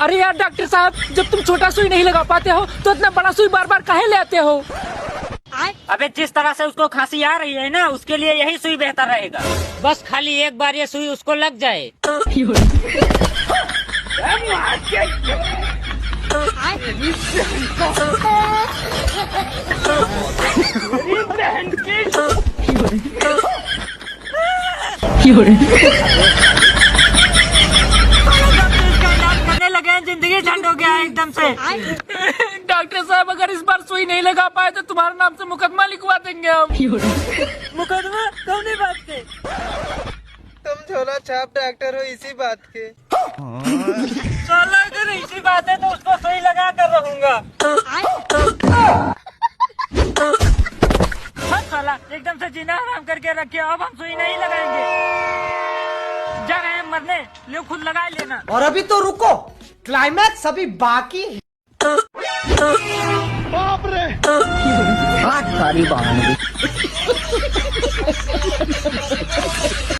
अरे यार डॉक्टर साहब, जब तुम छोटा सुई नहीं लगा पाते हो तो इतना बड़ा सुई बार बार काहे ले आते हो? अबे जिस तरह से उसको खांसी आ रही है ना, उसके लिए यही सुई बेहतर रहेगा। बस खाली एक बार ये सुई उसको लग जाए। करने लगे, जिंदगी झंड हो गया एकदम से। डॉक्टर साहब, अगर इस बार सुई नहीं लगा पाए तो तुम्हारे नाम से मुकदमा लिखवा देंगे हम। मुकदमा कौन बात के? तुम झोला छाप डॉक्टर हो इसी बात के। साला अगर इसी बात है तो उसको सुई लगा कर रहूंगा। हाँ साला, एकदम से जीना हराम करके रखे। अब हम सुई नहीं लगाएंगे। जा रहे हैं मरने, ले खुद लगा लेना। और अभी तो रुको, क्लाइमैक्स अभी बाकी है। बाप रे। सारी बात